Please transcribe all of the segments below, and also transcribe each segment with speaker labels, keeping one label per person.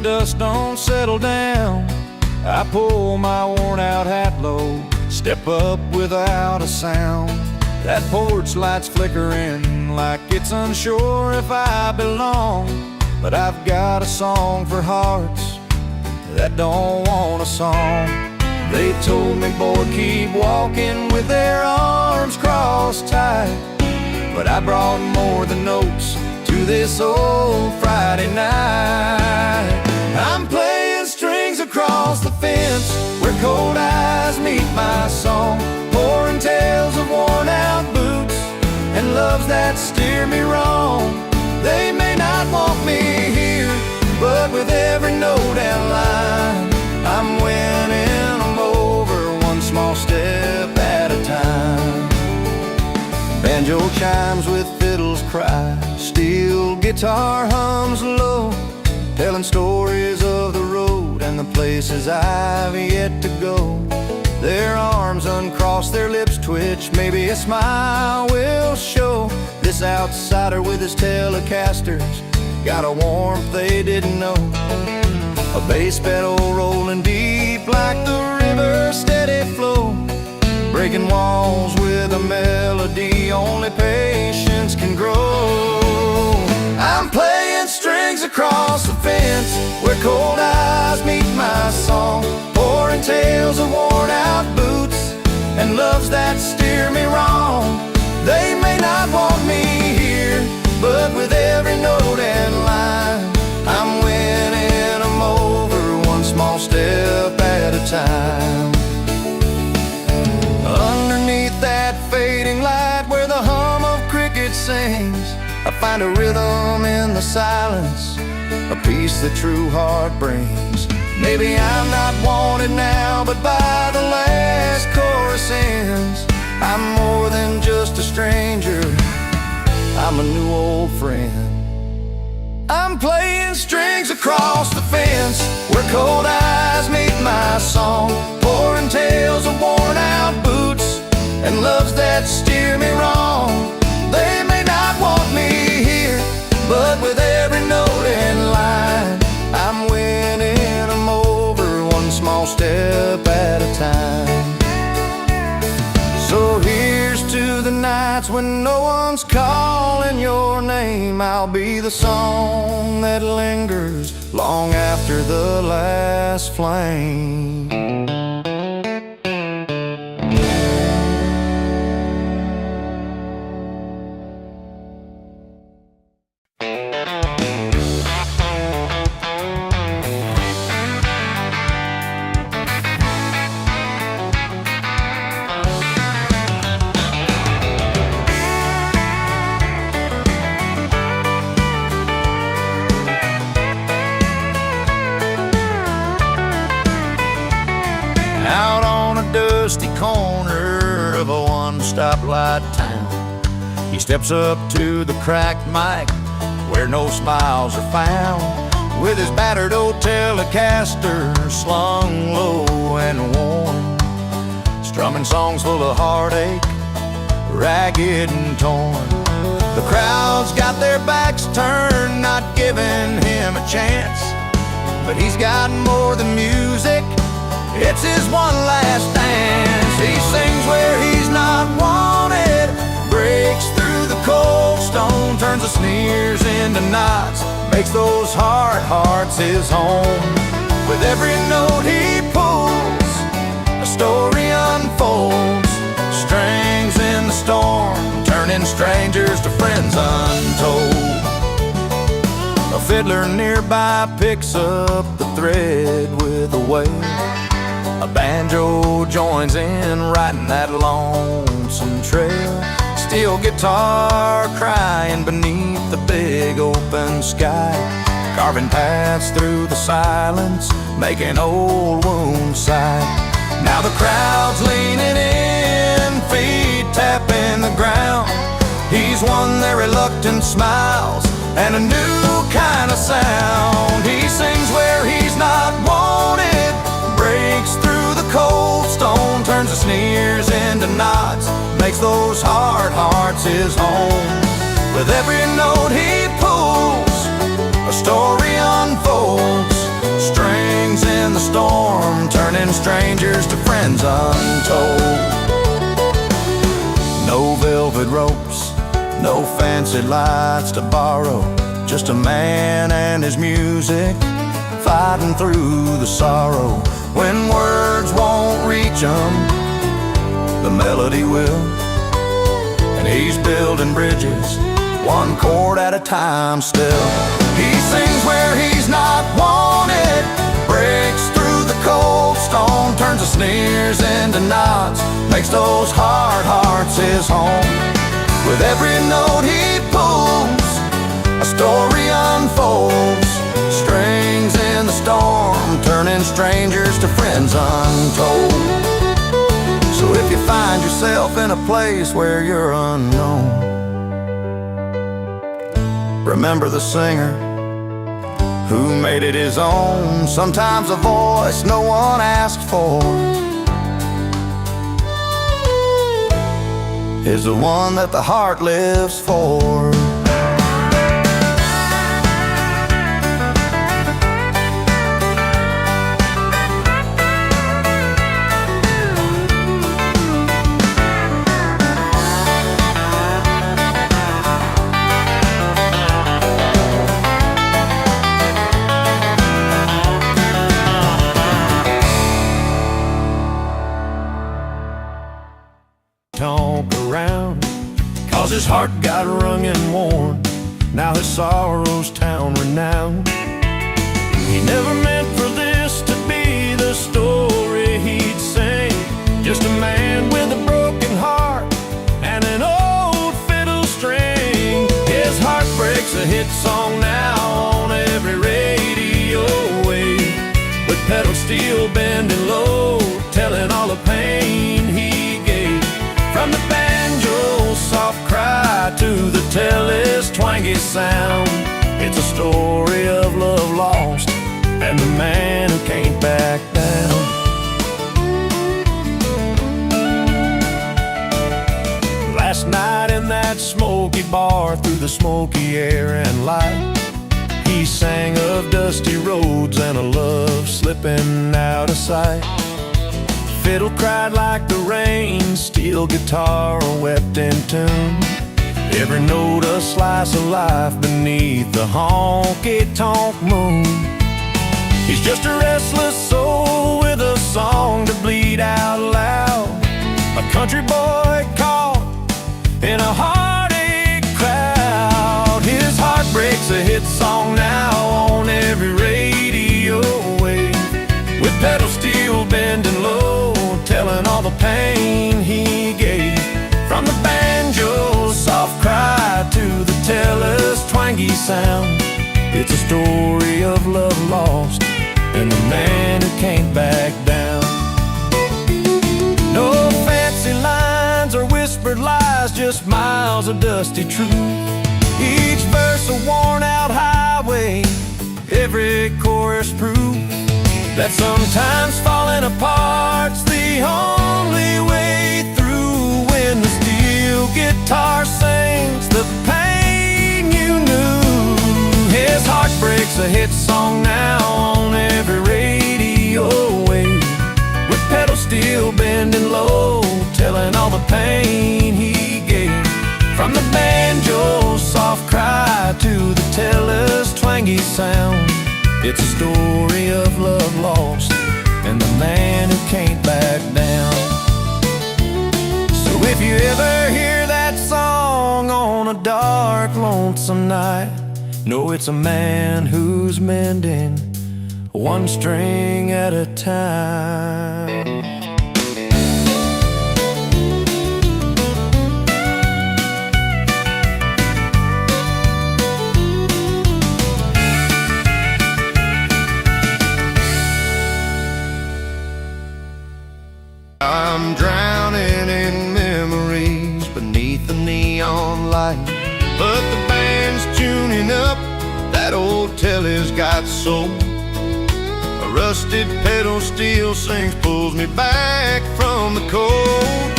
Speaker 1: dust don't settle down, I pull my worn-out hat low, step up without a sound. That porch light's flickering like it's unsure if I belong. But I've got a song for hearts that don't want a song. They told me, boy, keep walking with their arms crossed tight. But I brought more than notes to this old Friday night. I'm playing strings across the fence where cold eyes meet my song, pouring tales of worn-out boots and loves that steer me wrong. They may not want me here, but with every note and line, I'm winning them over one small step at a time. Banjo chimes with fiddles cry, steel guitar hums low, telling stories of the road and the places I've yet to go. Their arms uncross, their lips twitch, maybe a smile will show. This outsider with his Telecasters got a warmth they didn't know. A bass pedal rolling deep like the river's steady flow, breaking walls with a melody only patience can grow. I'm playing strings across the fence where cold eyes meet my song, pouring tales of worn-out boots and loves that steer me wrong. They may not want me here, but with every note and line, I'm winning them over one small step at a time. Underneath that fading light where the hum of crickets sings, I find a rhythm in the silence, a peace that true heart brings. Maybe I'm not wanted now, but by the last chorus ends, I'm more than just a stranger, I'm a new old friend. I'm playing strings across the fence where cold eyes meet my song, pouring tales of worn-out boots and loves that steer me wrong. They may not want me here, but with every note and line, I'm winning them over one small step at a time. So here's to the nights when no one's calling your name. I'll be the song that lingers long after the last flame. Out on a dusty corner of a one-stoplight town, he steps up to the cracked mic where no smiles are found, with his battered old Telecaster slung low and worn, strumming songs full of heartache, ragged and torn. The crowd's got their backs turned, not giving him a chance, but he's got more than music, it's his one last dance. He sings where he's not wanted, breaks through the cold stone, turns the sneers into knots, makes those hard hearts his home. With every note he pulls, a story unfolds, strings in the storm, turning strangers to friends untold. A fiddler nearby picks up the thread with a wail, a banjo joins in, writing that lonesome trail. Steel guitar crying beneath the big open sky, carving paths through the silence, making old wounds sigh. Now the crowd's leaning in, feet tapping the ground. He's won their reluctant smiles and a new kind of sound. He sings where he's not wanted, breaks through the cold stone, turns the sneers into knots, makes those hard hearts his home. With every note he pulls, a story unfolds, storm, turning strangers to friends untold. No velvet ropes, no fancy lights to borrow, just a man and his music, fighting through the sorrow. When words won't reach him, the melody will. And he's building bridges, one chord at a time still. He sings where he's not wanted, breaks through the cold stone, turns the sneers into nods, makes those hard hearts his home. With every note he pulls, a story unfolds, strings in the storm, turning strangers to friends untold. So if you find yourself in a place where you're unknown, remember the singer who made it his own. Sometimes a voice no one asked for is the one that the heart lives for. Talk around, 'cause his heart got wrung and worn. Now his sorrow's town renowned. He never meant for this to be the story he'd sing. Just a man with a broken heart and an old fiddle string. His heart breaks a hit song now on every radio wave, with pedal steel bending low, telling all the pain he gave. From the banjo's soft cry to the telly's twangy sound, it's a story of love lost and the man who can't back down. Last night in that smoky bar, through the smoky air and light, he sang of dusty roads and a love slipping out of sight. Fiddle cried like the rain, steel guitar wept in tune, every note a slice of life beneath the honky-tonk moon. He's just a restless soul with a song to bleed out loud, a country boy caught in a heartache crowd. His heart breaks a hit song now on every radio wave, with pedal steel bending low, telling all the pain he gave. From the banjo's soft cry to the teller's twangy sound, it's a story of love lost and the man who can't back down. No fancy lines or whispered lies, just miles of dusty truth. Each verse a worn-out highway, every chorus proof that sometimes falling apart's the only way through. When the steel guitar sings the pain you knew, his heart breaks a hit song now on every radio wave, with pedal steel bending low, telling all the pain he gave. From the banjo's soft cry to the teller's twangy sound, it's a story of love lost and the man who can't back down. So if you ever hear that song on a dark, lonesome night, know it's a man who's mending one string at a time. I'm drowning in memories beneath the neon light, but the band's tuning up, that old telly's got soul. A rusted pedal steel sings, pulls me back from the cold.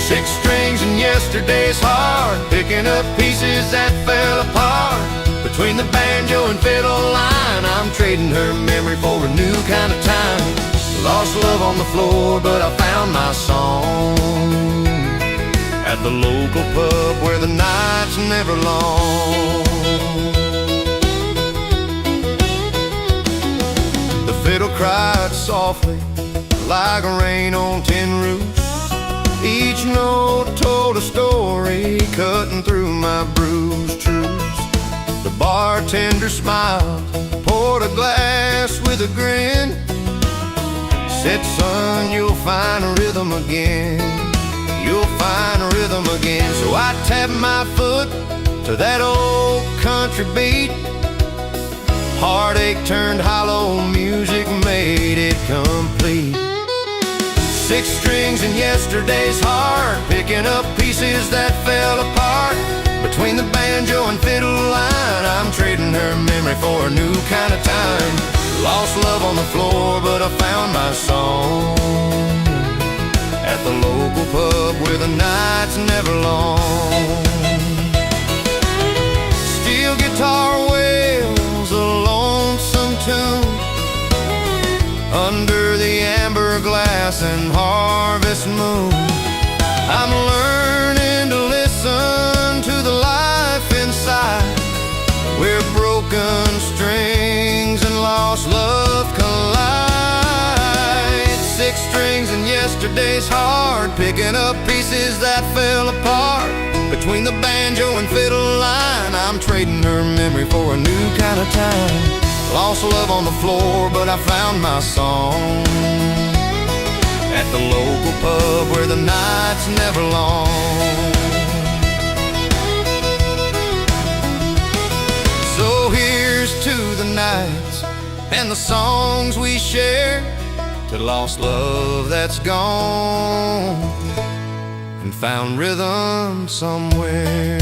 Speaker 1: 6 strings in yesterday's heart, picking up pieces that fell apart. Between the banjo and fiddle line, I'm trading her memory for a new kind of time. on the floor, but I found my song at the local pub where the night's never long. The fiddle cried softly like rain on tin roofs. Each note told a story, cutting through my bruised truths. The bartender smiled, poured a glass with a grin, said, son, you'll find a rhythm again. You'll find a rhythm again. So I tapped my foot to that old country beat. Heartache turned hollow, music made it complete. 6 strings in yesterday's heart, picking up pieces that fell apart. Between the banjo and fiddle line, I'm trading her memory for a new kind of time. Lost love on the floor, but I found my song at the local pub where the night's never long. Steel guitar wails a lonesome tune under the amber glass and harvest moon. I'm learning to listen to the life inside, where broken strings and lost love collide. 6 strings in yesterday's heart, picking up pieces that fell apart. Between the banjo and fiddle line, I'm trading her memory for a new kind of time. Lost love on the floor, but I found my song at the local pub where the night's never long. So here's to the nights and the songs we share, to lost love that's gone and found rhythm somewhere.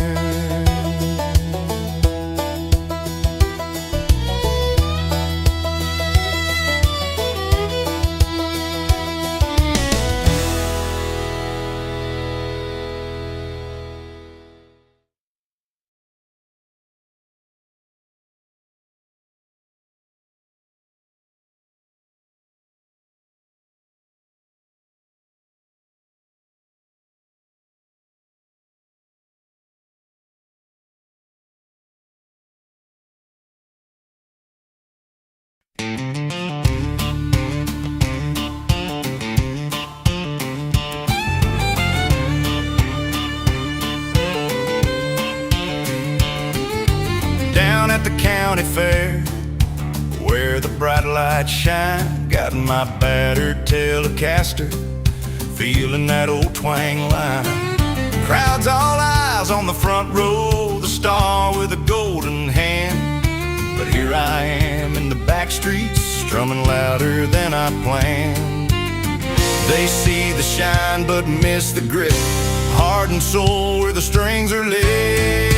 Speaker 1: Down at the county fair, where the bright lights shine, got my battered Telecaster, feeling that old twang line. Crowd's all eyes on the front row, the star with a golden hand. But here I am in the back streets, strumming louder than I planned. They see the shine but miss the grip, heart and soul where the strings are lit.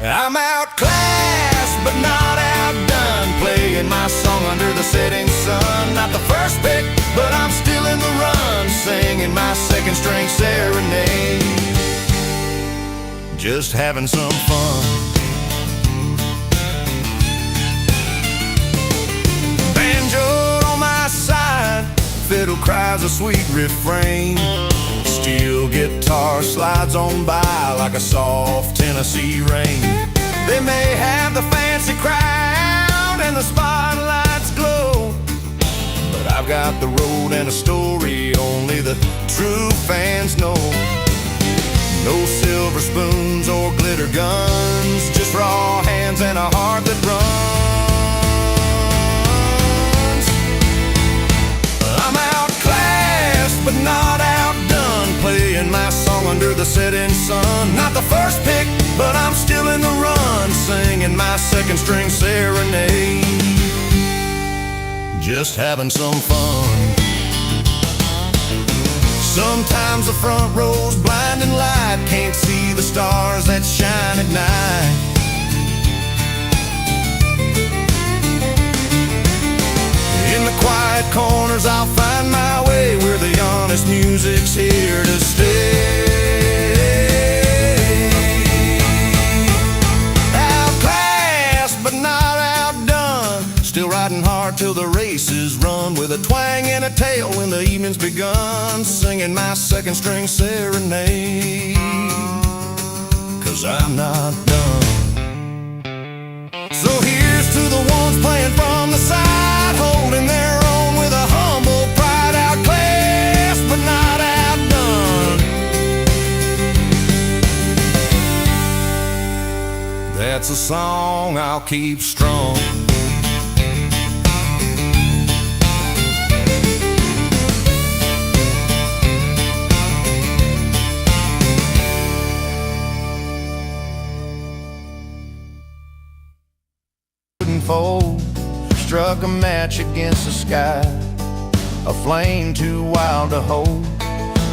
Speaker 1: I'm outclassed but not outdone, playing my song under the setting sun. Not the first pick, but I'm still in the run, singing my second string serenade, just having some fun. Banjo on my side, fiddle cries a sweet refrain. Steel guitar slides on by like a soft Tennessee rain. They may have the fancy crowd and the spotlights glow, but I've got the road and a story only the true fans know. No silver spoons or glitter guns, just raw hands and a heart that runs. I'm outclassed but not outdone, playing my song under the setting sun. Not the first pick, but I'm still in the run, singing my second string serenade, just having some fun. Sometimes the front row's blinding light, can't see the stars that shine at night. In the quiet corners I'll find my way, where the honest music's here to stay. Outclassed but not outdone, still riding hard till the race is run, with a twang and a tail when the evening's begun, singing my second string serenade, 'cause I'm not done. So here's to the ones playing from the side, holding their own with a humble pride, outclassed but not outdone. That's a song I'll keep strong. Fold, struck a match against the sky, a flame too wild to hold.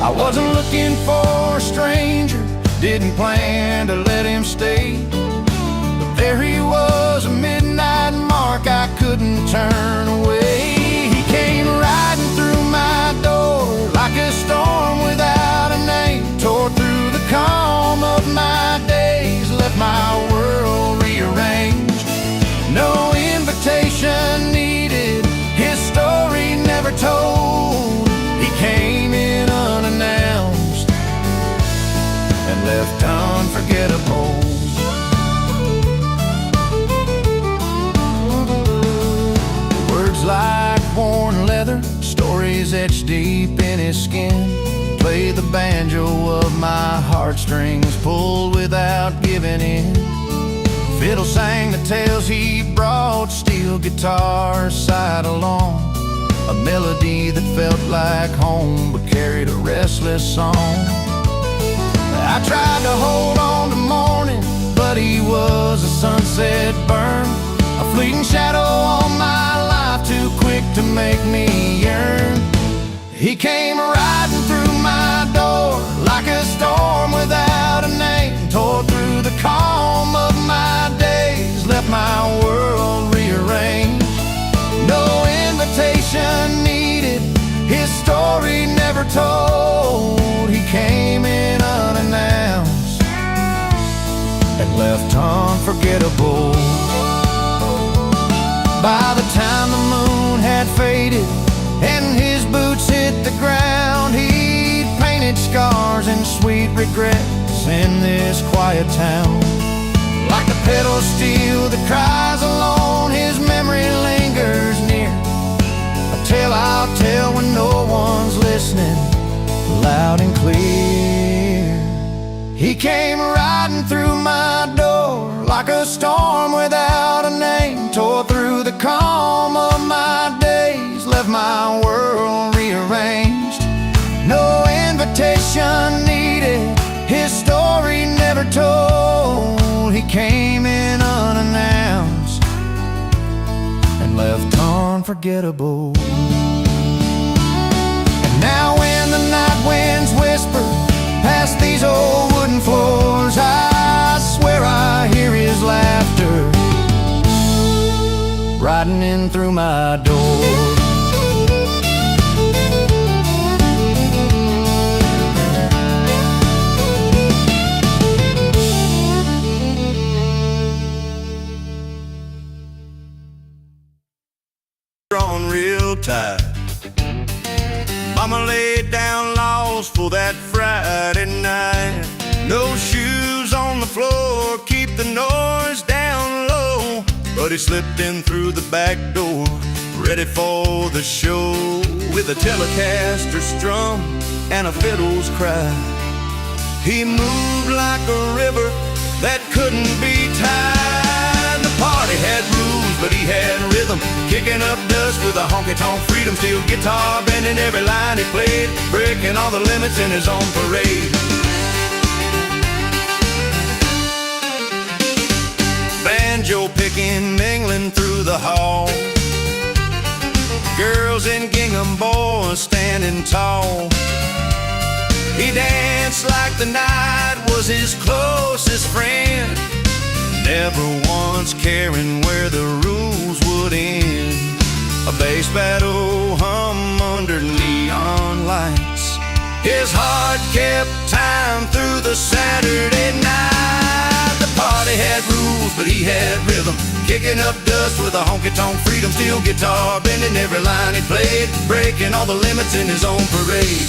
Speaker 1: I wasn't looking for a stranger, didn't plan to let him stay, but there he was, a midnight mark I couldn't turn away. He came riding through my door like a storm without a name, tore through the calm of my days, left my world rearranged. No invitation needed, his story never told. He came in unannounced and left unforgettable. Words like worn leather, stories etched deep in his skin, play the banjo of my heartstrings, pulled without giving in. Fiddle sang the tales he brought, steel guitar sighed along, a melody that felt like home but carried a restless song. I tried to hold on to morning, but he was a sunset burn, a fleeting shadow on my life, too quick to make me yearn. He came riding through my door like a storm without a name, tore through the calm of my days, left my world rearranged. No invitation needed, his story never told. He came in unannounced and left unforgettable. By the time the moon had faded and his boots hit the ground, he'd painted scars and sweet regrets in this quiet town. Like the pedal steel that cries alone, his memory lingers near, a tale I'll tell when no one's listening, loud and clear. He came riding through my door like a storm without a name, tore through the calm of my days, left my world rearranged. No invitation needed, his story never told. He came in unannounced and left unforgettable. And now when the night winds whisper past these old wooden floors, I swear I hear his laughter riding in through my door. Drawn real tight, Mama laid down laws for that Friday night. No shoes on the floor, keep the noise down low, but he slipped in through the back door, ready for the show, with a Telecaster strum and a fiddle's cry. He moved like a river that couldn't be tied. The party had rules, but he had rhythm, kicking up dust with a honky-tonk freedom. Steel guitar bending every line he played, breaking all the limits in his own parade. Banjo picking, mingling through the hall, girls in gingham, boys standing tall. He danced like the night was his closest friend, never once caring where the rules would end. A bass battle hum under neon lights, his heart kept time through the Saturday night. The party had rules, but he had rhythm, kicking up dust with a honky-tonk freedom steel guitar, bending every line he played, breaking all the limits in his own parade.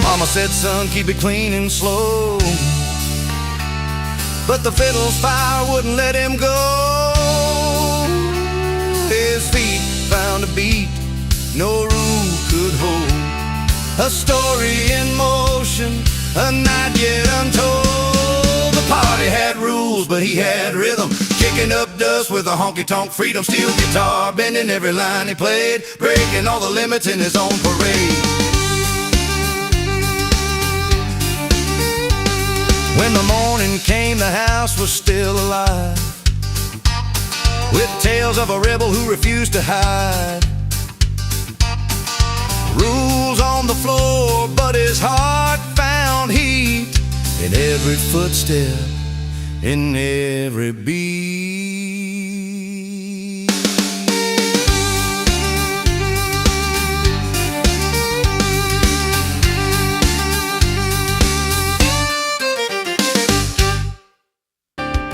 Speaker 1: Mama said, son, keep it clean and slow, but the fiddle's fire wouldn't let him go. His feet found a beat no rule could hold, a story in motion, a night yet untold. The party had rules, but he had rhythm, kicking up dust with a honky-tonk freedom steel guitar, bending every line he played, breaking all the limits in his own parade. When the morning came, the house was still alive, with tales of a rebel who refused to hide. Rules on the floor, but his heart found heat in every footstep, in every beat.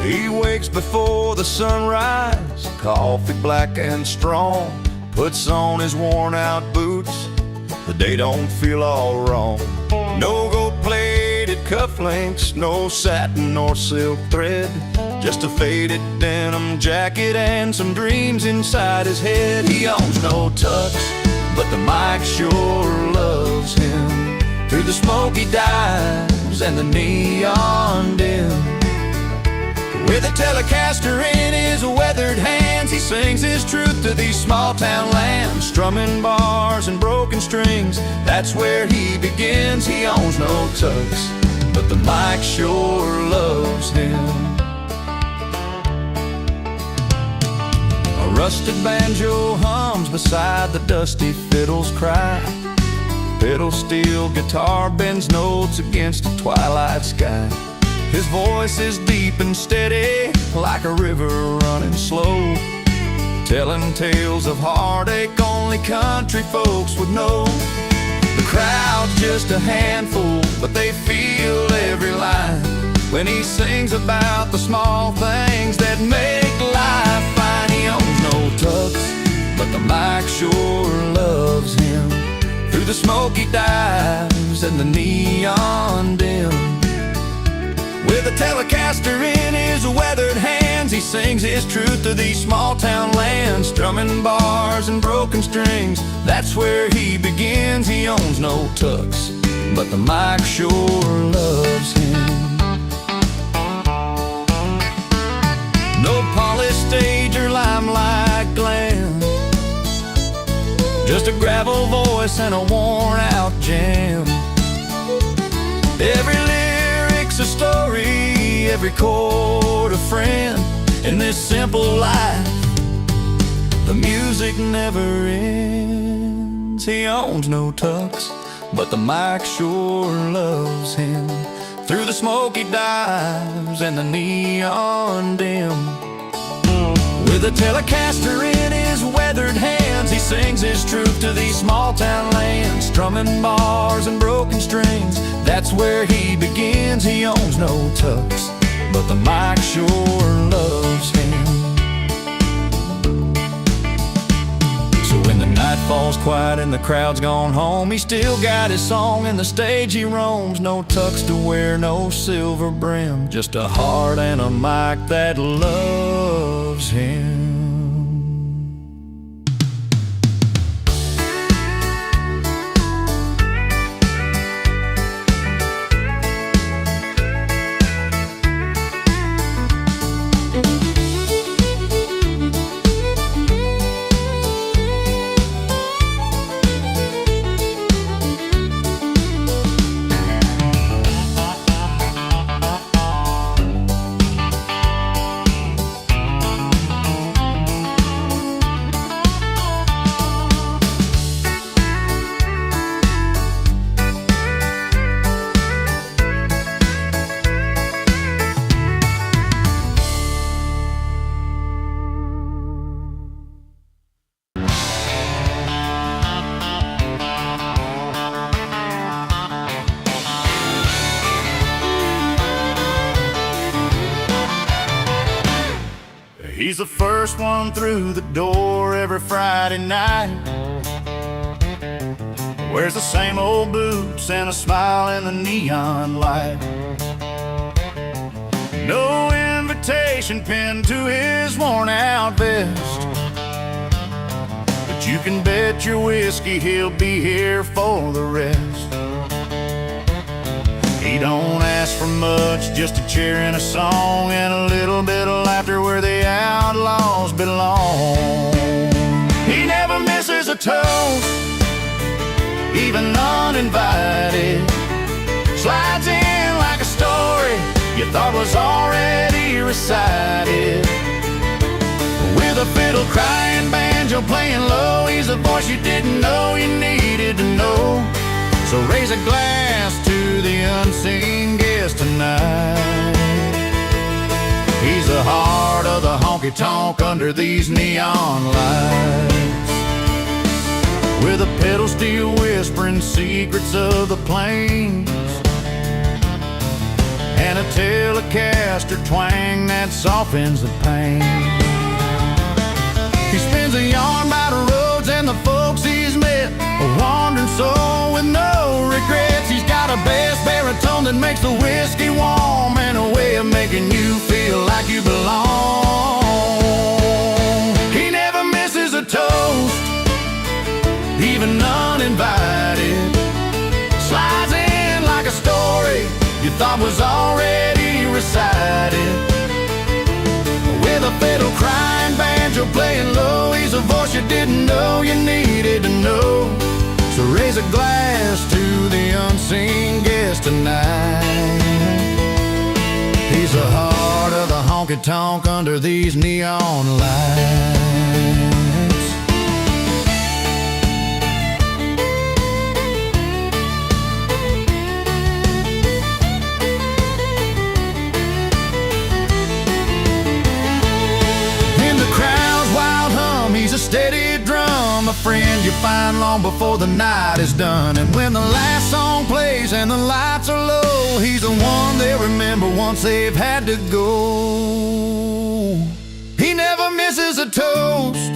Speaker 1: He wakes before the sunrise, coffee black and strong, puts on his worn-out boots, the day don't feel all wrong. No gold-plated cufflinks, no satin or silk thread, just a faded denim jacket and some dreams inside his head. He owns no tux, but the mic sure loves him, through the smoke he dives and the neon dim. With a Telecaster in his weathered hands, he sings his truth to these small-town lands, strumming bars and broken strings. That's where he begins. He owns no tux, but the mic sure loves him. A rusted banjo hums beside the dusty fiddle's cry. Fiddle steel guitar bends notes against the twilight sky. His voice is deep and steady, like a river running slow, telling tales of heartache only country folks would know. The crowd's just a handful, but they feel every line when he sings about the small things that make life fine. He owns no tux, but the mic sure loves him, through the smoke he dives and the neon dim. With a Telecaster in his weathered hands, he sings his truth to these small-town lands, strumming bars and broken strings. That's where he begins. He owns no tux, but the mic sure loves him. No polished stage or limelight glam, just a gravel voice and a worn-out jam. Every lyric's a story, every chord a friend. In this simple life, the music never ends. He owns no tux, but the mic sure loves him, through the smoke he dives and the neon dim. With a Telecaster in his weathered hands, he sings his truth to these small-town lands, strumming bars and broken strings. That's where he begins. He owns no tux, but the mic sure loves him. So when the night falls quiet and the crowd's gone home, he's still got his song and the stage he roams. No tux to wear, no silver brim, just a heart and a mic that loves him.
Speaker 2: He's the first one through the door every Friday night. Wears the same old boots and a smile in the neon light. No invitation pinned to his worn-out vest, but you can bet your whiskey he'll be here for the rest. He don't ask for much, just a chair and a song and a little bit of laughter where the outlaws belong. He never misses a toast, even uninvited. Slides in like a story you thought was already recited. With a fiddle, crying, banjo playing low, he's a voice you didn't know you needed to know. So raise a glass to the unseen guest tonight. He's the heart of the honky-tonk under these neon lights. With a pedal steel whispering secrets of the plains, and a Telecaster twang that softens the pain. He spins a yarn about the roads and the folks he's met, a wandering soul with no regrets. He's got a bass baritone that makes the whiskey warm, and a way of making you feel like you belong. He never misses a toast, even uninvited. Slides in like a story you thought was already recited. With a fiddle, crying, banjo playing low, he's a voice you didn't know you needed to know. So raise a glass to the unseen guest tonight. He's the heart of the honky-tonk under these neon lights. He's a steady drum, a friend you find long before the night is done. And when the last song plays and the lights are low, he's the one they'll remember once they've had to go. He never misses a toast,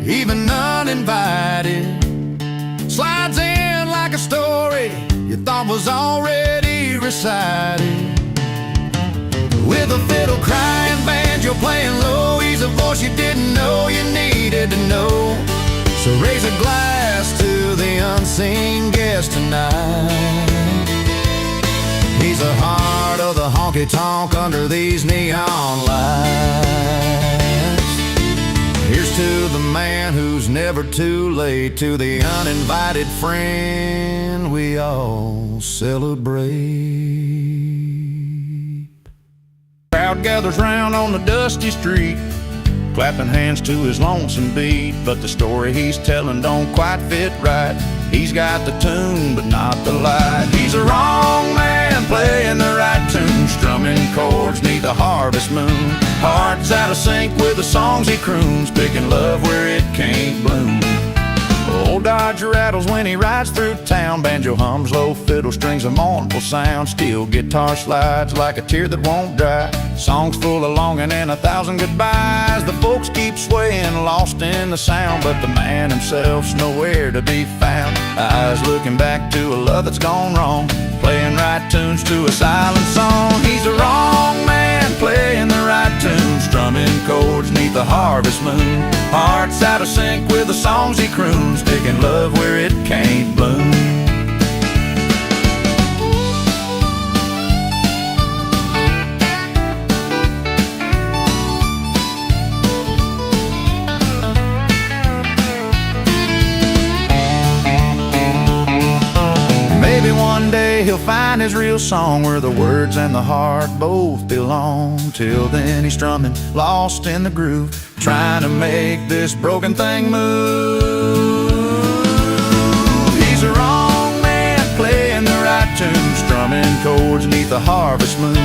Speaker 2: even uninvited. Slides in like a story you thought was already recited. With a fiddle, crying, banjo playing low, he's a voice you didn't know you needed to know. So raise a glass to the unseen guest tonight. He's the heart of the honky-tonk under these neon lights. Here's to the man who's never too late, to the uninvited friend we all celebrate. Crowd gathers round on the dusty street, clapping hands to his lonesome beat. But the story he's telling don't quite fit right. He's got the tune but not the light. He's a wrong man playing the right tune, strumming chords neath the harvest moon. Hearts out of sync with the songs he croons, picking love where it can't bloom. Old Dodge rattles when he rides through town, banjo hums low, fiddle strings a mournful sound. Steel guitar slides like a tear that won't dry, songs full of longing and 1,000 goodbyes. The folks keep swaying, lost in the sound, but the man himself's nowhere to be found. Eyes looking back to a love that's gone wrong, playing right tunes to a silent song. He's a wrong man playing the right tune, strumming chords neath the harvest moon. Hearts out of sync with the songs he croons, picking love where it can't bloom. Maybe one day he'll find his real song, where the words and the heart both belong. Till then he's strumming, lost in the groove, trying to make this broken thing move. He's a wrong man playing the right tune, strumming chords neath the harvest moon.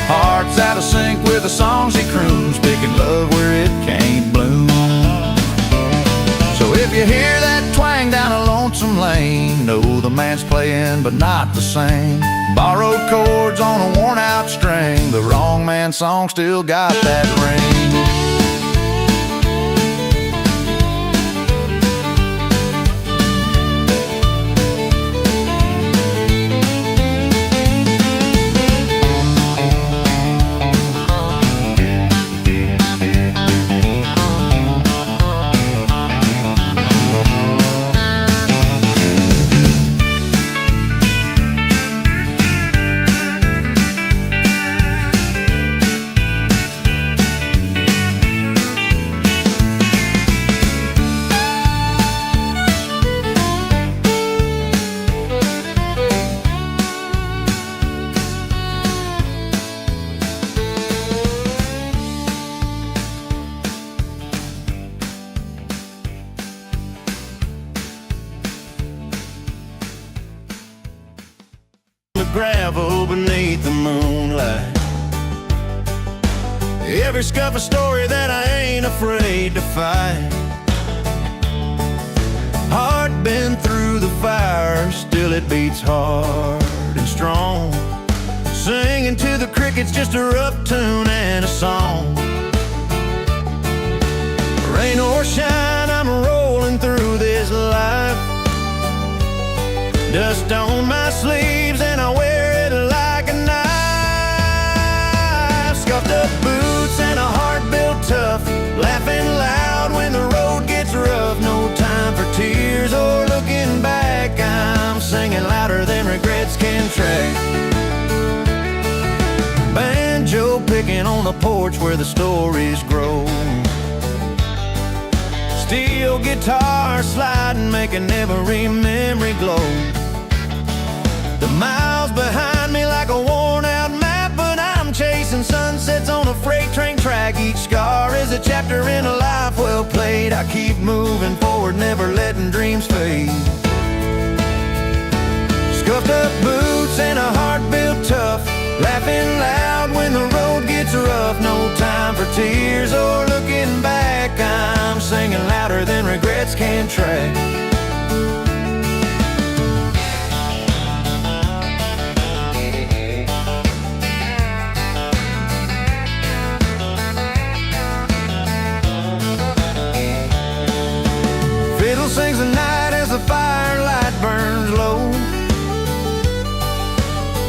Speaker 2: Hearts out of sync with the songs he croons, picking love where it can't bloom. So if you hear that twang down a lonesome lane, know the man's playing but not the same. Borrowed chords on a worn out string, the wrong man's song still got that ring. Every scuff a story that I ain't afraid to fight. Heart been through the fire, still it beats hard and strong. Singing to the crickets, just a rough tune and a song. Rain or shine, I'm rolling through this life. Dust on my sleeves and I wear it like a knife. Scuffed up boots and a heart built tough, laughing loud when the road gets rough. No time for tears or looking back, I'm singing louder than regrets can track. Banjo picking on the porch where the stories grow. Steel guitar sliding, making every memory glow. The miles behind me like a worn out map, but I'm chasing sunsets on a freight train track. Each scar is a chapter in a life well played. I keep moving forward, never letting dreams fade. Scuffed up boots and a heart built tough, laughing loud when the road gets rough. No time for tears or looking back, I'm singing louder than regrets can track. Fiddle sings the night as the firelight burns low.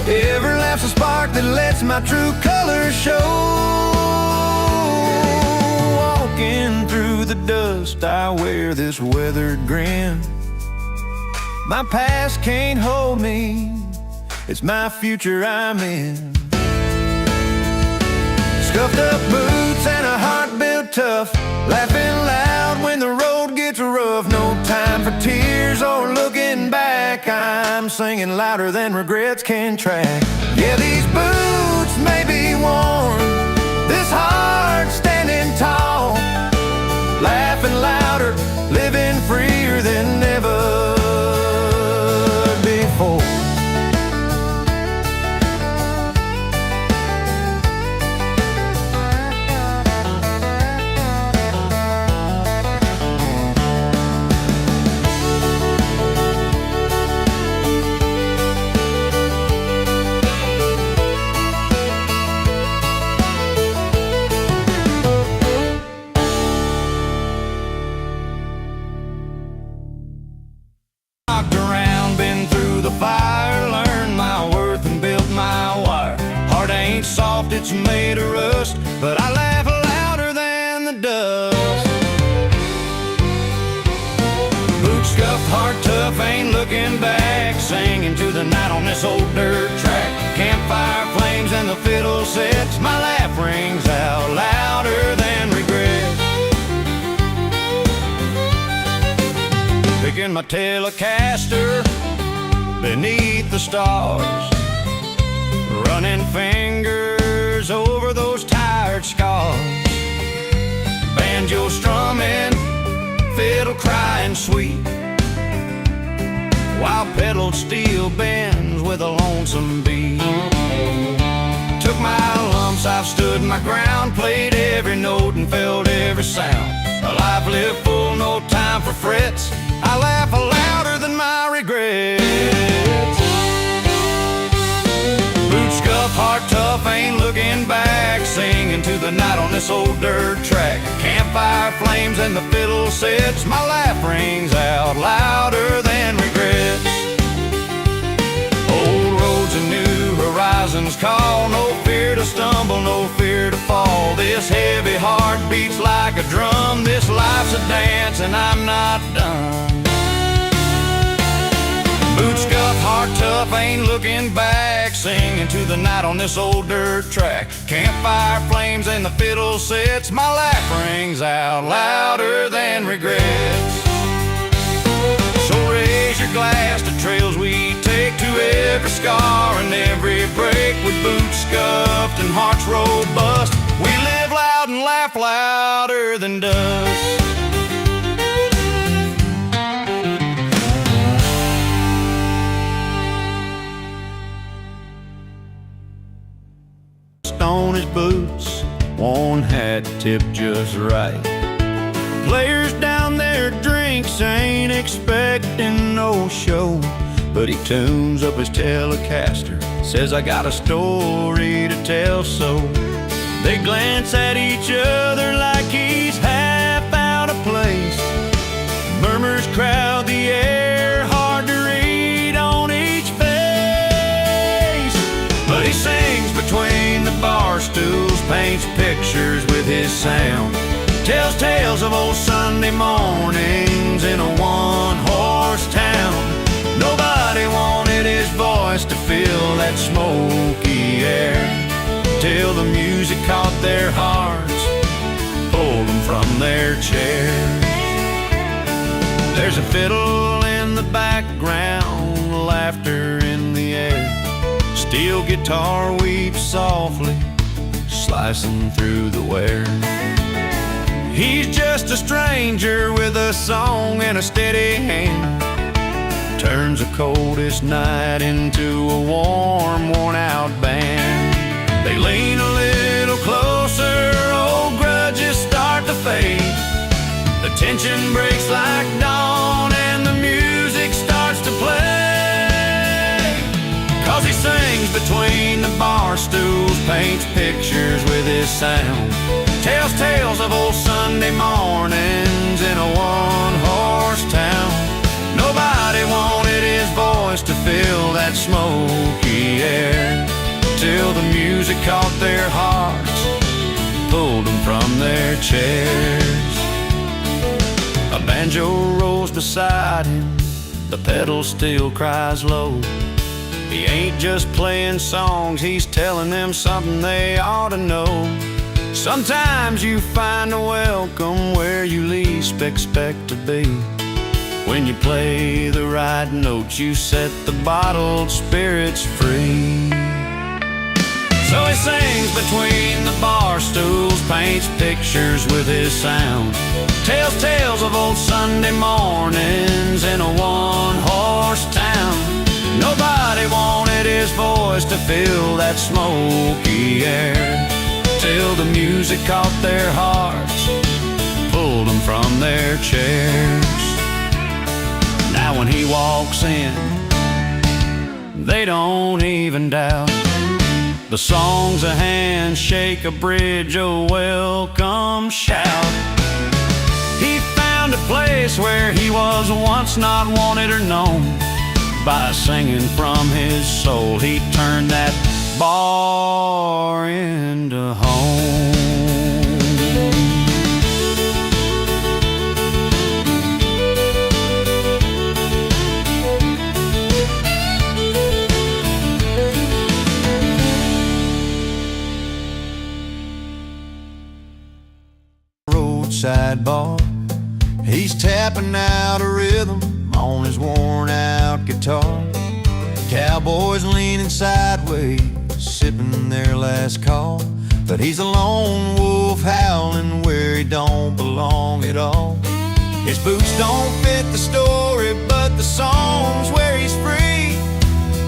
Speaker 2: Every laugh's a spark that lets my true colors show. Walking through the dust, I wear this weathered grin. My past can't hold me, it's my future I'm in. Scuffed up boots and a heart built tough, laughing loud when the road gets rough. No time for tears or looking back, I'm singing louder than regrets can track. Yeah, these boots may be worn, this heart standing tall, laughing louder, living freer than ever before. It's made of rust, but I laugh louder than the dust. Boots scuffed, heart tough, ain't looking back, singing to the night on this old dirt track. Campfire flames and the fiddle sets, my laugh rings out louder than regret. Picking my Telecaster beneath the stars, running fingers over those tired scars. Banjo strumming, fiddle crying sweet, while pedaled steel bends with a lonesome beat. Took my lumps, I've stood my ground, played every note and felt every sound. A life lived full, no time for frets, I laugh louder than my regrets. Boots scuffed, heart tough, ain't looking back, singing to the night on this old dirt track. Campfire flames and the fiddle sets, my laugh rings out louder than regrets. Old roads and new horizons call, no fear to stumble, no fear to fall. This heavy heart beats like a drum, this life's a dance and I'm not done. Boots scuffed, heart tough, ain't looking back, singing to the night on this old dirt track. Campfire flames and the fiddle sets, my laugh rings out louder than regrets. So raise your glass to trails we take, to every scar and every break. With boots scuffed and hearts robust, we live loud and laugh louder than dust. On his boots, one hat tipped just right. Players down their drinks, ain't expecting no show, but he tunes up his Telecaster, says I got a story to tell. So they glance at each other like he's half out of place. Murmurs crowd the air, hard to read on each face. But he sings between the bar stools, paints pictures with his sound, tells tales of old Sunday mornings in a one-horse town. Nobody wanted his voice to fill that smoky air, till the music caught their hearts, pulled them from their chairs. There's a fiddle in the background, laughter in the air. Steel guitar weeps softly, slicing through the wear. He's just a stranger with a song and a steady hand, turns the coldest night into a warm, worn-out band. They lean a little closer, old grudges start to fade. The tension breaks like dawn and the music starts to play. 'Cause he sings between the bar stools, paints pictures with his sound, tells tales of old Sunday mornings in a one-horse town. Nobody wanted his voice to fill that smoky air, till the music caught their hearts, pulled them from their chairs. A banjo rolls beside him, the pedal still cries low. He ain't just playing songs, he's telling them something they ought to know. Sometimes you find a welcome where you least expect to be. When you play the right notes, you set the bottled spirits free. So he sings between the bar stools, paints pictures with his sound, tells tales of old Sunday mornings in a one-horse town. Nobody wanted his voice to fill that smoky air, till the music caught their hearts, pulled them from their chairs. Now when he walks in, they don't even doubt. The song's a handshake, a bridge, a welcome shout. He found a place where he was once not wanted or known. By singing from his soul, he turned that bar into home.
Speaker 1: Sidebar, he's tapping out a rhythm on his worn-out guitar. Cowboys leaning sideways, sipping their last call. But he's a lone wolf howling where he don't belong at all. His boots don't fit the story, but the song's where he's free.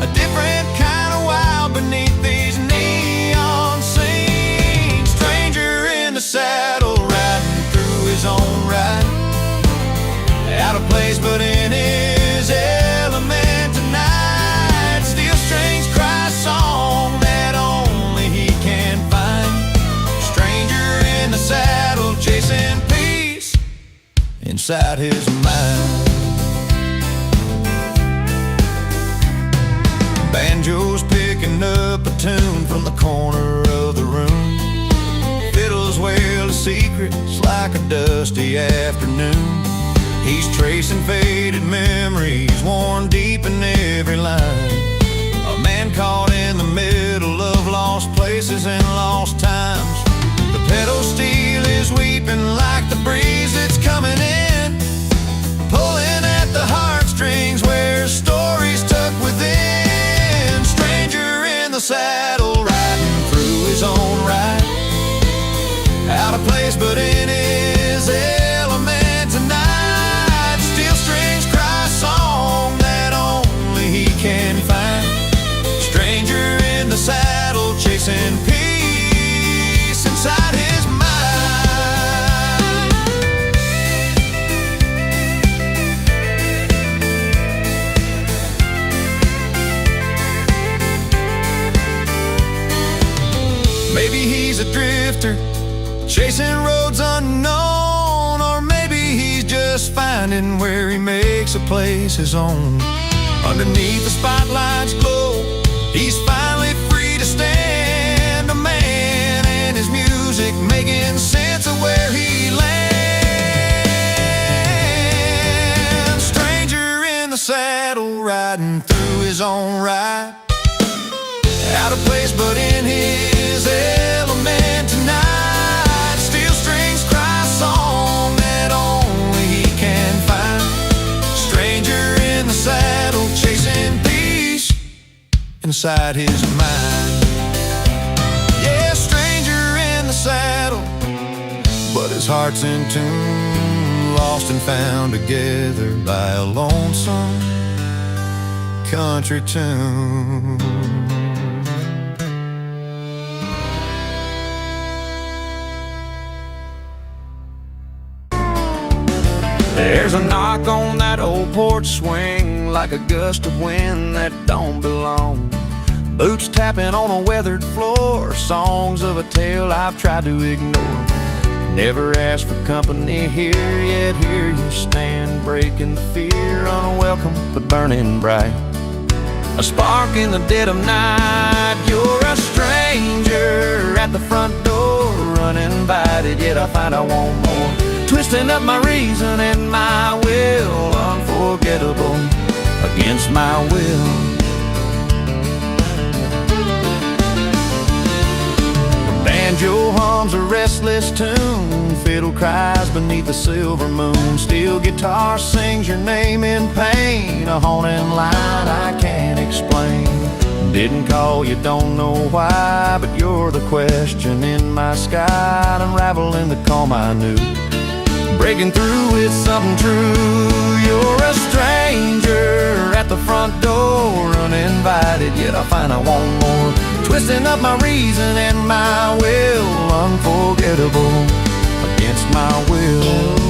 Speaker 1: A different kind of wild beneath these neon scenes. Stranger in the saddle, riding through his own ride. Out of place but in his element tonight. Steel strings cry a song that only he can find. Stranger in the saddle, chasing peace inside his mind. Banjo's picking up a tune from the corner of the room. Fiddles wail his secrets like a dusty afternoon. He's tracing faded memories, worn deep in every line. A man caught in the middle of lost places and lost times. The pedal steel is weeping like the breeze that's coming in, pulling at the heartstrings where stories tucked within. Stranger in the saddle, riding through his own right. Out of place but in his element tonight. Steel strings cry a song that only he can find. Stranger in the saddle, chasing peace he's a drifter, chasing roads unknown, or maybe he's just finding where he makes a place his own. Underneath the spotlight's glow, he's finally free to stand, a man and his music making sense of where he lands. Stranger in the saddle, riding through his own right, out of place but in his element tonight. Steel strings cry a song that only he can find. Stranger in the saddle, chasing peace inside his mind. Yeah, stranger in the saddle, but his heart's in tune, lost and found together by a lonesome country tune. There's a knock on that old porch swing, like a gust of wind that don't belong. Boots tapping on a weathered floor, songs of a tale I've tried to ignore. Never asked for company here, yet here you stand, breaking the fear, unwelcome but burning bright. A spark in the dead of night, you're a stranger at the front door, uninvited, yet I find I want more. Twisting up my reason and my will, unforgettable against my will. The banjo hums a restless tune, fiddle cries beneath the silver moon, steel guitar sings your name in pain, a haunting line I can't explain. Didn't call you, don't know why, but you're the question in my sky, unraveling the calm I knew. Breaking through with something true. You're a stranger at the front door, uninvited, yet I find I want more. Twisting up my reason and my will, unforgettable against my will.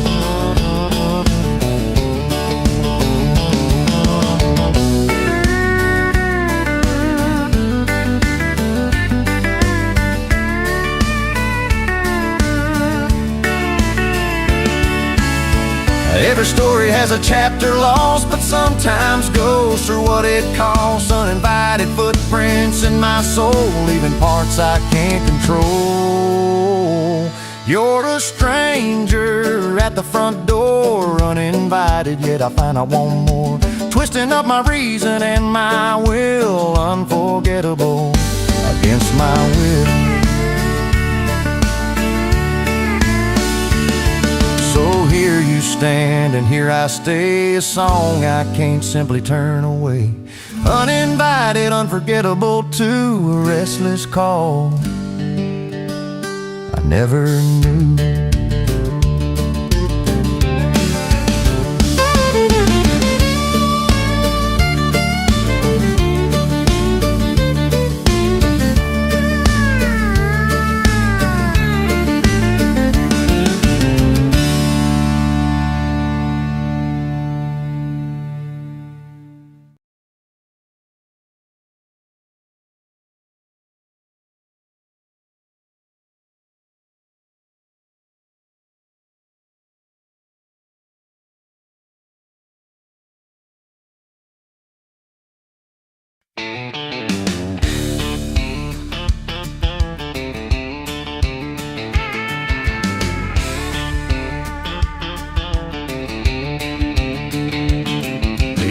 Speaker 1: Every story has a chapter lost, but sometimes goes through what it costs. Uninvited footprints in my soul, leaving parts I can't control. You're a stranger at the front door, uninvited, yet I find I want more. Twisting up my reason and my will, unforgettable against my will. So here you stand and here I stay, a song I can't simply turn away. Uninvited, unforgettable to a restless call I never knew.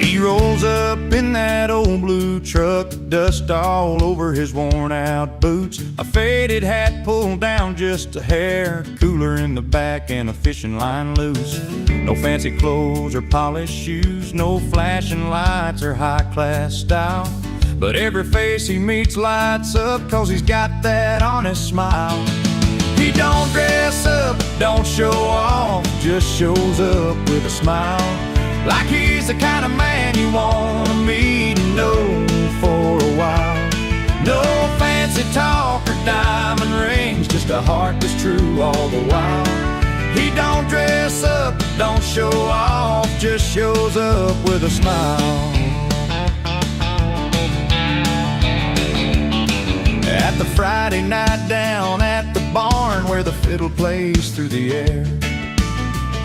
Speaker 1: He rolls up in that old blue truck, dust all over his worn out boots, a faded hat pulled down just a hair, cooler in the back and a fishing line loose. No fancy clothes or polished shoes, no flashing lights or high-class style, but every face he meets lights up 'cause he's got that honest smile. He don't dress up, don't show off, just shows up with a smile, like he's the kind of man you want to meet and know for a while. No fancy talk or diamond rings, just a heart that's true all the while. He don't dress up, don't show off, just shows up with a smile. At the Friday night down at
Speaker 2: barn where the fiddle plays through the air.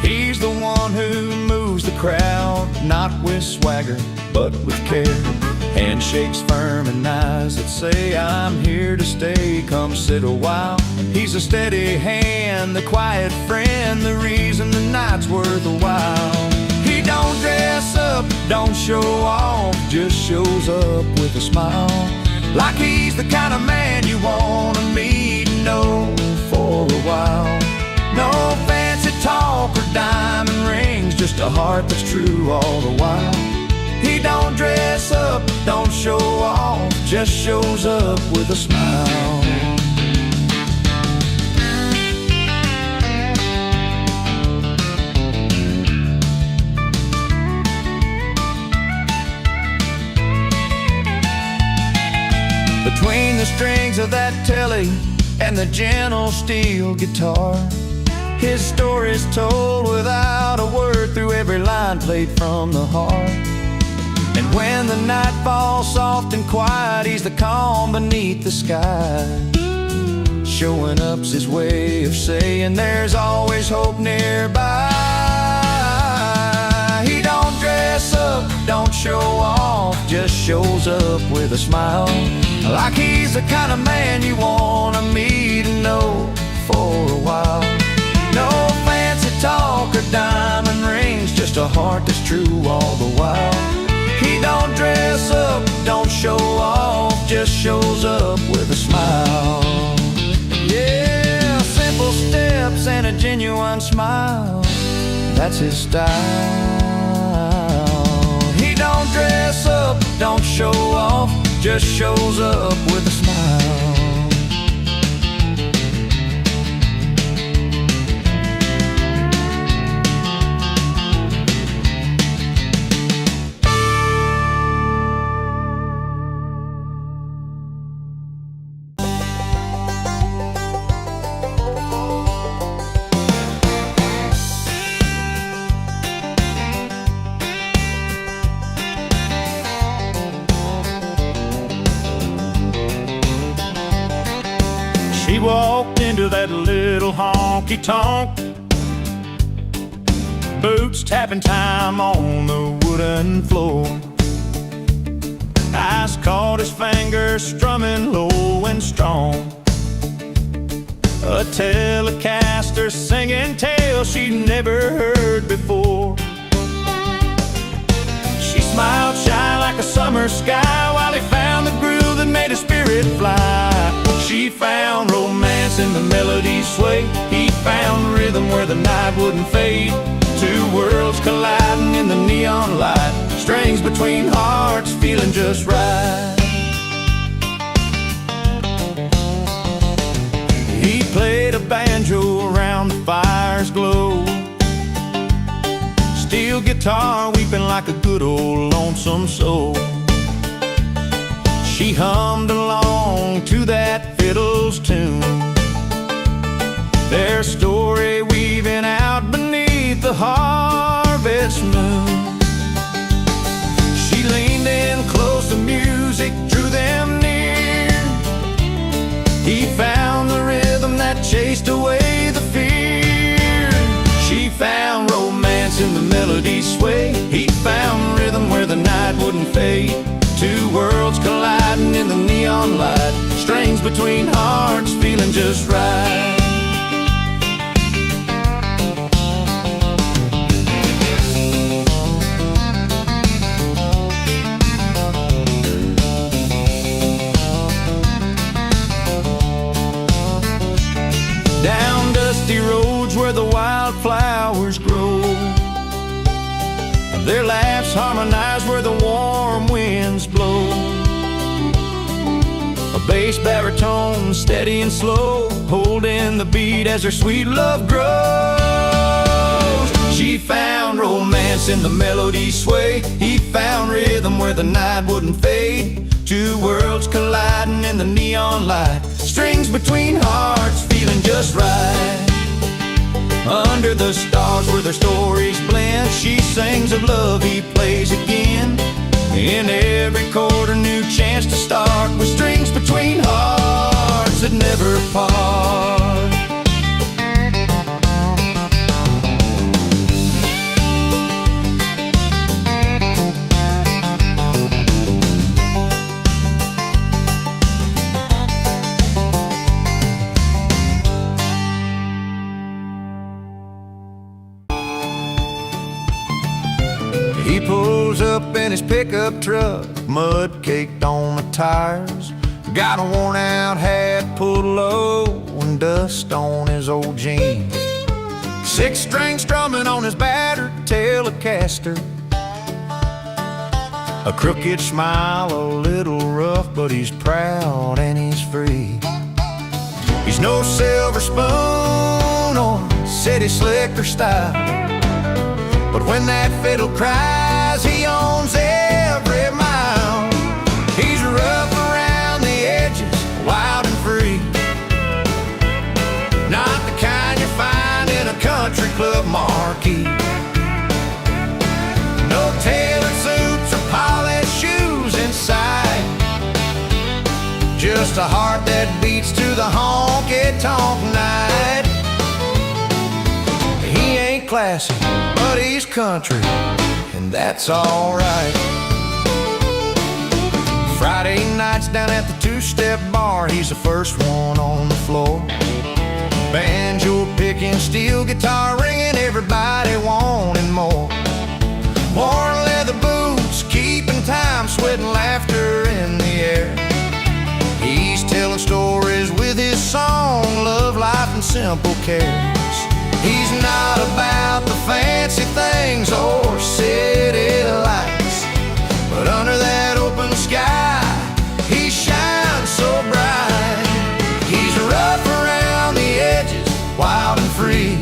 Speaker 2: He's the one who moves the crowd, not with swagger, but with care. Handshakes firm and eyes that say, I'm here to stay, come sit a while. He's a steady hand, the quiet friend, the reason the night's worth a while. He don't dress up, don't show off, just shows up with a smile. Like he's the kind of man you want to meet and know for a while. No fancy talk or diamond rings, just a heart that's true all the while. He don't dress up, don't show off, just shows up with a smile. Between the strings of that telly and the gentle steel guitar, his story's told without a word, through every line played from the heart. And when the night falls soft and quiet, he's the calm beneath the sky. Showing up's his way of saying there's always hope nearby. He don't dress up, don't show off, just shows up with a smile. Like he's the kind of man you want to meet and know for a while. No fancy talk or diamond rings, just a heart that's true all the while. He don't dress up, don't show off, just shows up with a smile. Yeah, simple steps and a genuine smile, that's his style. He don't dress up, don't show off, just shows up with a smile. She walked into that little honky-tonk, boots tapping time on the wooden floor. Eyes caught his fingers strumming low and strong. A Telecaster singing tales she'd never heard before. She smiled shy like a summer sky while he found the groove that made his spirit fly. She found romance in the melodies sway. He found rhythm where the night wouldn't fade. Two worlds colliding in the neon light, strings between hearts feeling just right. He played a banjo around the fire's glow, steel guitar weeping like a good old lonesome soul. She hummed along to that fiddle's tune, their story weaving out beneath the harvest moon. She leaned in close to music, drew them near. He found the rhythm that chased away the fear. She found romance in the melody's sway. He found rhythm where the night wouldn't fade. Two worlds colliding in the neon light, strings between hearts feeling just right. Down dusty roads where the wildflowers grow, their laughs harmonize where the warm winds blow. A bass baritone, steady and slow, holding the beat as her sweet love grows. She found romance in the melody's sway. He found rhythm where the night wouldn't fade. Two worlds colliding in the neon light, strings between hearts feeling just right. Under the stars where their stories blend, she sings of love, he plays again. In every chord a new chance to start, with strings between hearts
Speaker 1: roads that never part.
Speaker 2: He pulls up in his pickup truck, mud caked on the tires. Got a worn out hat pulled low and dust on his old jeans. 6-string strumming on his battered Telecaster. A crooked smile, a little rough, but he's proud and he's free. He's no silver spoon or city slicker style, but when that fiddle cries, he owns every mile. He's rough around the edges, wild and free, not the kind you find in a country club marquee. No tailored suits or polished shoes inside, just a heart that beats to the honky-tonk night. He ain't classy, but he's country, and that's alright. Friday nights down at the two-step bar, he's the first one on the floor. Banjo picking, steel guitar ringing, everybody wanting more. Worn leather boots, keeping time, sweat and laughter in the air. He's telling stories with his song, love, life, and simple cares. He's not about the fancy things or city lights, but under that open sky, he shines so bright. He's rough around the edges, wild and free,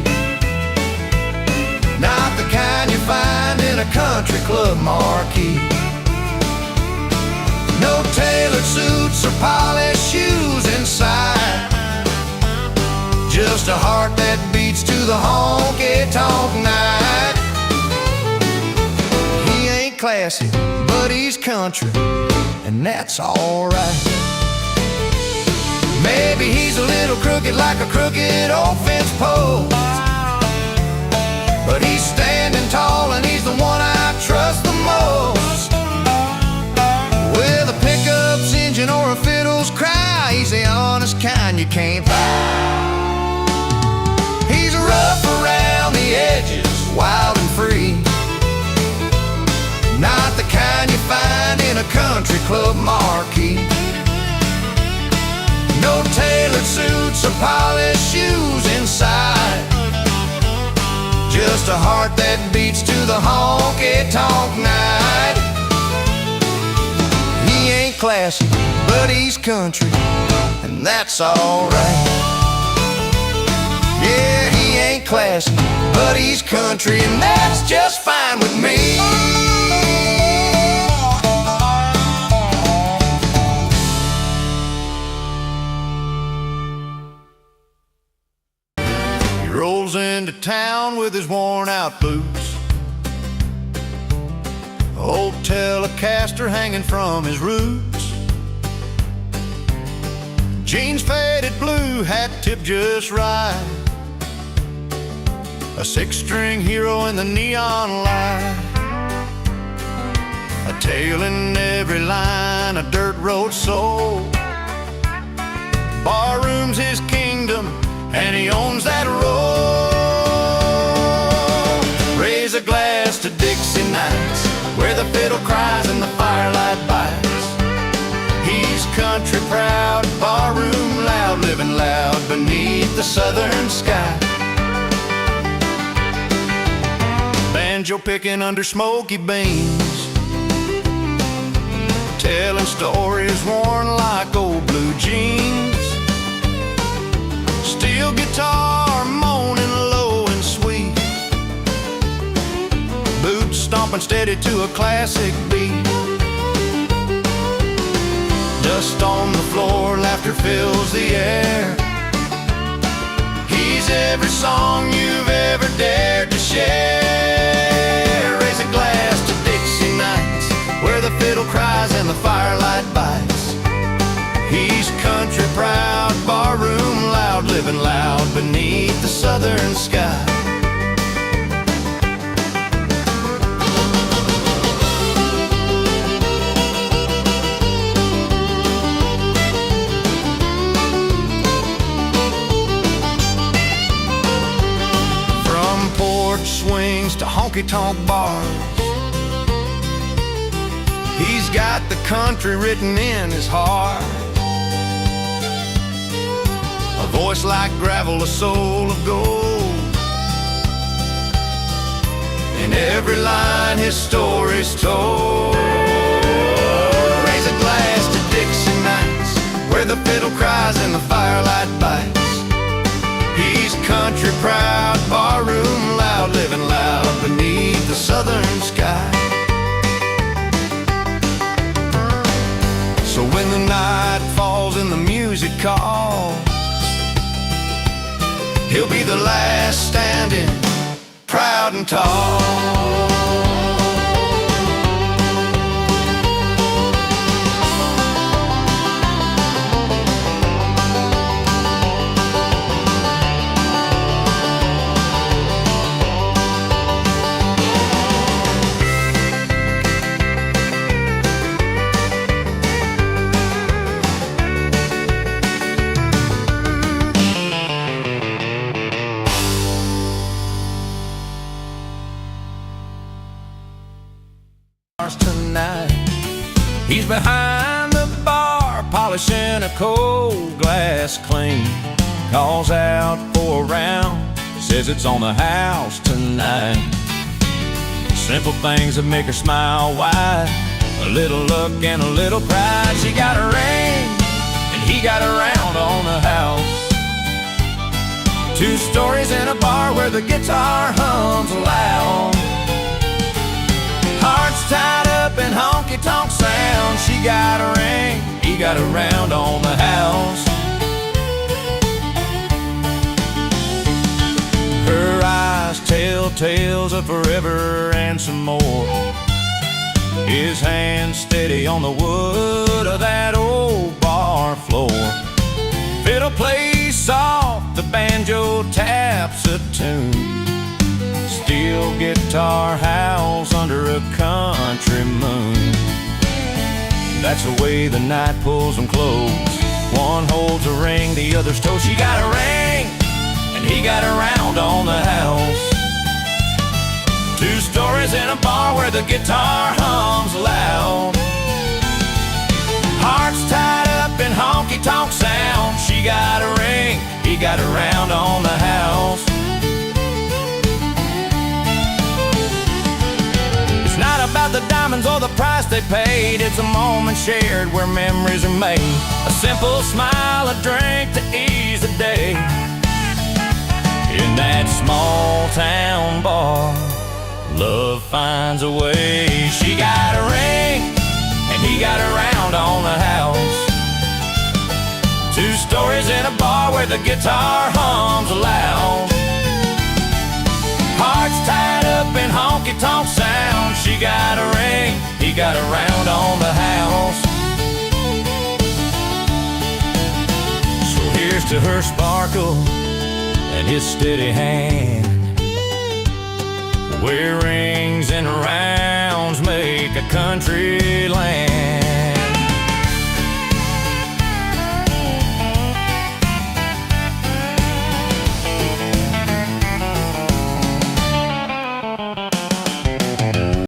Speaker 2: not the kind you find in a country club marquee. No tailored suits or polished shoes inside, just a heart that beats to the honky-tonk night. He ain't classy, but he's country, and that's alright. Maybe he's a little crooked like a crooked old fence post, but he's standing tall and he's the one I trust the most. With a pickup's engine or a fiddle's cry, he's the honest kind you can't buy. He's rough around the edges, wild and free, not the kind you find in a country club marquee. No tailored suits or polished shoes inside, just a heart that beats to the honky-tonk night. He ain't classy, but he's country, and that's alright. Yeah, he ain't classy, but he's country, and that's just fine with me. He rolls into town with his worn-out boots, old Telecaster hanging from his roots, jeans faded blue, hat tipped just right, a 6-string hero in the neon light, a tale in every line, a dirt road soul. Barroom's his kingdom, and he owns that road. Raise a glass to Dixie nights, where the fiddle cries and the firelight bites. He's country proud, barroom loud, living loud beneath the southern sky. Banjo picking under smoky beams, telling stories worn like old blue jeans. Steel guitar moaning low and sweet, boots stomping steady to a classic beat. Dust on the floor, laughter fills the air. He's every song you've ever dared to share. Raise a glass to Dixie nights, where the fiddle cries and the firelight bites. He's country proud, living loud beneath the southern sky. From porch swings to honky-tonk bars, he's got the country written in his heart. A voice like gravel, a soul of gold. In every line his story's told. Raise a glass to Dixie nights, where the fiddle cries and the firelight bites. He's country proud, barroom loud, living loud beneath the southern sky. So when the night falls and the music calls, he'll be the last standing, proud and tall. Tonight, he's behind the bar, polishing a cold glass clean. Calls out for a round, says it's on the house tonight. Simple things that make her smile wide, a little luck and a little pride. She got a ring, and he got a round on the house. 2 stories in a bar where the guitar hums loud. Hearts tied up in honky-tonk sound. She got a ring, he got a round on the house. Her eyes tell tales of forever and some more. His hands steady on the wood of that old bar floor. Fiddle plays soft, the banjo taps a tune. Steel guitar howls under a country moon. That's the way the night pulls them close. One holds a ring, the other's toes. She got a ring, and he got a round on the house. 2 stories in a bar where the guitar hums loud. Hearts tied up in honky-tonk sound. She got a ring, he got a round on the house. It's not about the diamonds or the price they paid. It's a moment shared where memories are made. A simple smile, a drink to ease the day. In that small town bar, love finds a way. She got a ring, and he got a round on the house. 2 stories in a bar where the guitar hums loud. Hearts tied up in honky-tonk sound. She got a ring, he got a round on the house. So here's to her sparkle and his steady hand, where rings and rounds make a country